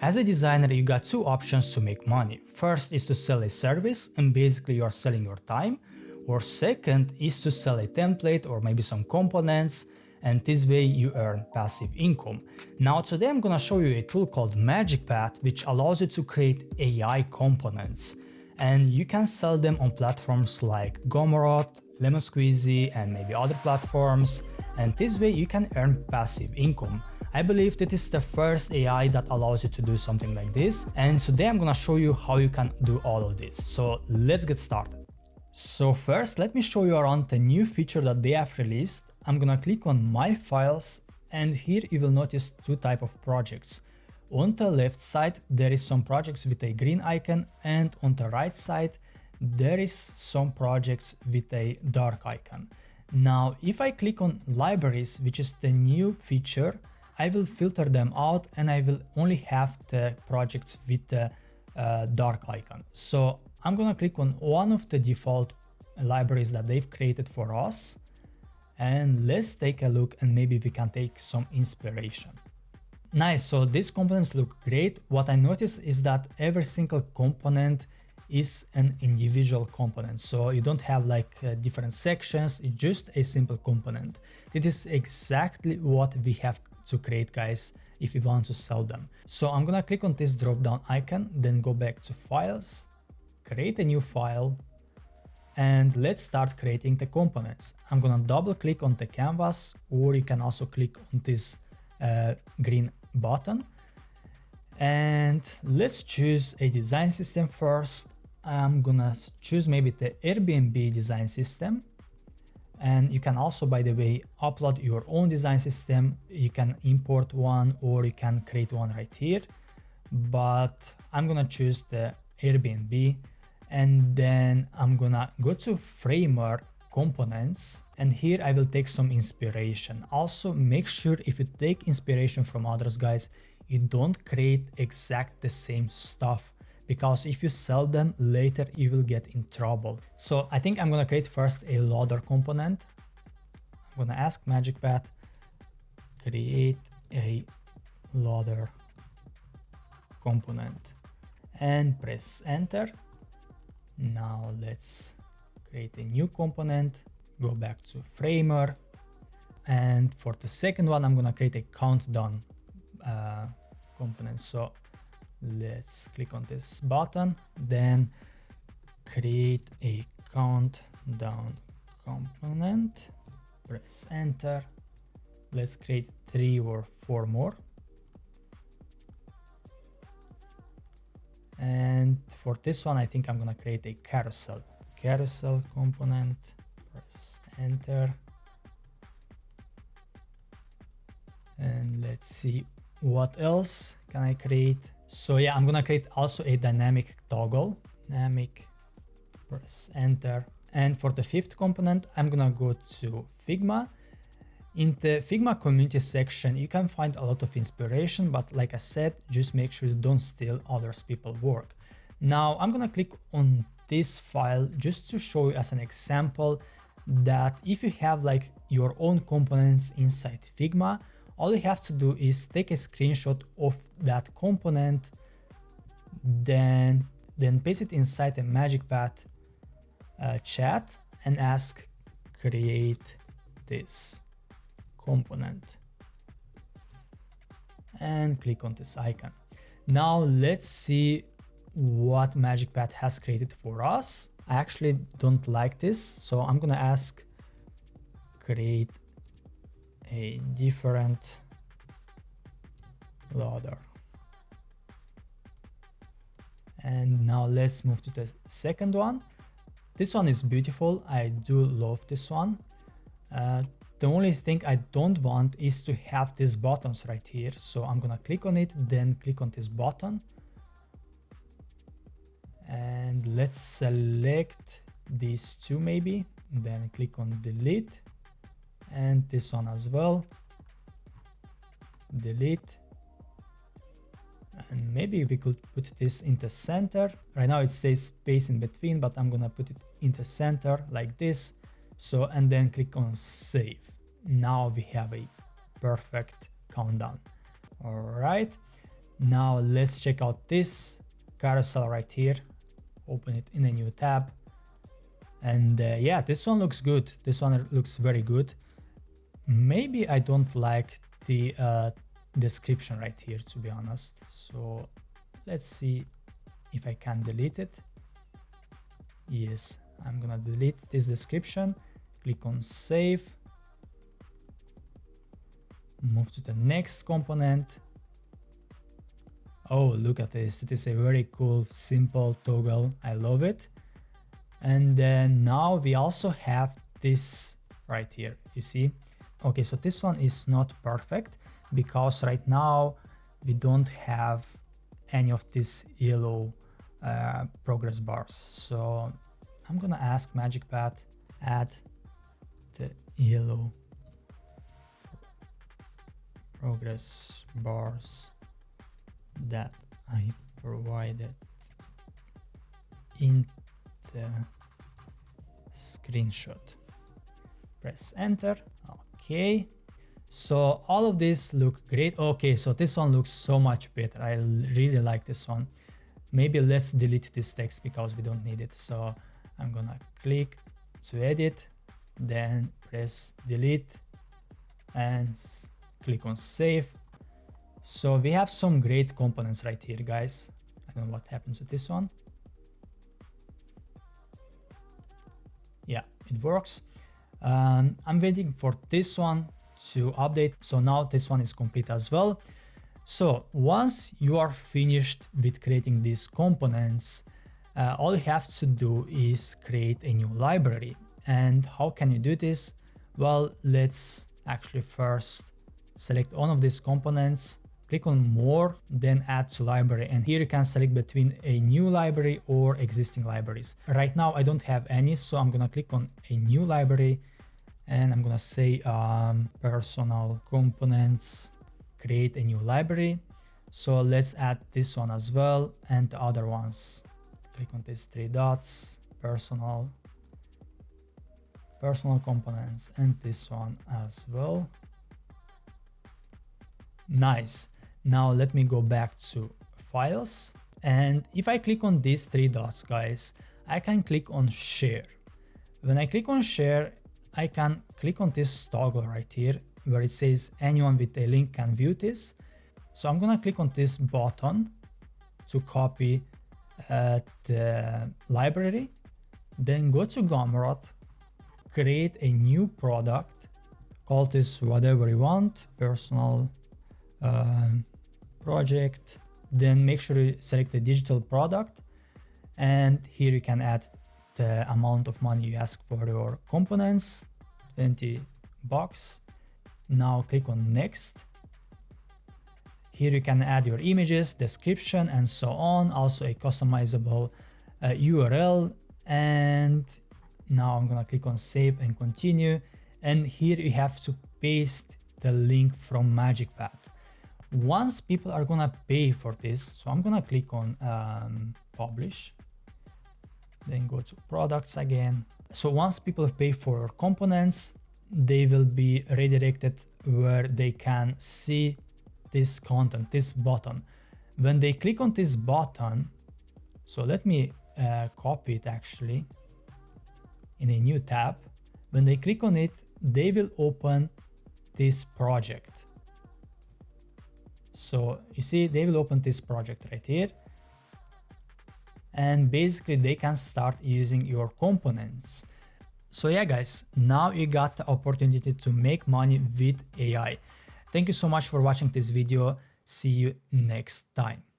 As a designer, you got two options to make money. First is to sell a service and basically you're selling your time, or second is to sell a template or maybe some components, and this way you earn passive income. Now today I'm gonna show you a tool called MagicPath, which allows you to create AI components, and you can sell them on platforms like Gumroad, Lemon Squeezy, and maybe other platforms, and this way you can earn passive income. I believe that is the first AI that allows you to do something like this, and today I'm gonna show you how you can do all of this. So let's get started. So first, let me show you around the new feature that they have released. I'm gonna click on My Files, and here you will notice two types of projects. On the left side, there is some projects with a green icon, and on the right side, there is some projects with a dark icon. Now, if I click on Libraries, which is the new feature, I will filter them out and I will only have the projects with the dark icon. So I'm gonna click on one of the default libraries that they've created for us, and let's take a look and maybe we can take some inspiration. Nice, so these components look great. What I noticed is that every single component is an individual component, so you don't have like different sections, it's just a simple component. It is exactly what we have to create, guys, if you want to sell them. So I'm gonna click on this drop down icon, then go back to Files, create a new file, and let's start creating the components. I'm gonna double click on the canvas, or you can also click on this green button, and let's choose a design system first. I'm gonna choose maybe the Airbnb design system, and you can also, by the way, upload your own design system. You can import one or you can create one right here, but I'm gonna choose the Airbnb, and then I'm gonna go to Framework Components, and here I will take some inspiration. Also, make sure if you take inspiration from others, guys, you don't create exact the same stuff, because if you sell them later you will get in trouble. So I think I'm gonna create first a loader component. I'm gonna ask MagicPath, create a loader component, and press enter. Now let's create a new component, go back to Framer, and for the second one I'm gonna create a countdown component. So let's click on this button, then create a countdown component, press enter. Let's create 3 or 4 more. And for this one, I think I'm gonna create a carousel component, press enter. And let's see what else can I create. So yeah, I'm gonna create also a dynamic toggle, press enter. And for the fifth component, I'm gonna go to Figma. In the Figma community section, you can find a lot of inspiration, but like I said, just make sure you don't steal others people's work. Now I'm gonna click on this file just to show you as an example that if you have like your own components inside Figma, all you have to do is take a screenshot of that component, then paste it inside a MagicPath chat and ask create this component, and click on this icon. Now let's see what MagicPath has created for us. I actually don't like this, so I'm gonna ask create a different loader. And now let's move to the second one. This one is beautiful, I do love this one. The only thing I don't want is to have these buttons right here, so I'm gonna click on it, then click on this button, and let's select these two maybe, then click on delete, and this one as well, delete, and maybe we could put this in the center. Right now it says space in between, but I'm gonna put it in the center like this. So, and then click on save. Now we have a perfect countdown. All right, Now let's check out this carousel right here. Open it in a new tab. And yeah, this one looks good. This one looks very good. Maybe I don't like the description right here, to be honest. So let's see if I can delete it. Yes, I'm gonna delete this description. Click on save. Move to the next component. Oh, look at this. It is a very cool, simple toggle. I love it. And then now we also have this right here, you see? Okay, so this one is not perfect because right now we don't have any of these yellow progress bars. So I'm gonna ask MagicPath, add the yellow progress bars that I provided in the screenshot. Press enter. Okay, so all of this look great. Okay, so this one looks so much better. I really like this one. Maybe let's delete this text because we don't need it. So I'm gonna click to edit, then press delete and click on save. So we have some great components right here, guys. I don't know what happens to this one. Yeah, it works. I'm waiting for this one to update. So now this one is complete as well. So once you are finished with creating these components, all you have to do is create a new library. And how can you do this? Well, let's actually first select one of these components, click on more, then add to library. And here you can select between a new library or existing libraries. Right now I don't have any, so I'm gonna click on a new library and I'm gonna say personal components, create a new library. So let's add this one as well and the other ones. Click on these three dots, personal components, and this one as well. Nice. Now let me go back to files, and if I click on these three dots, guys, I can click on share. When I click on share, I can click on this toggle right here where it says anyone with a link can view this. So I'm gonna click on this button to copy the library, then go to Gumroad, create a new product, call this whatever you want, personal project, then make sure you select the digital product, and here you can add the amount of money you ask for your components, $20. Now click on next. Here you can add your images, description, and so on, also a customizable URL. And now I'm gonna click on save and continue, and here you have to paste the link from MagicPath. Once people are gonna pay for this, so I'm gonna click on publish, then go to products again. So once people pay for your components, they will be redirected where they can see this content, this button. When they click on this button, so let me copy it actually in a new tab. When they click on it, they will open this project. So you see, they will open this project right here. And basically they can start using your components. So yeah, guys, now you got the opportunity to make money with AI. Thank you so much for watching this video. See you next time.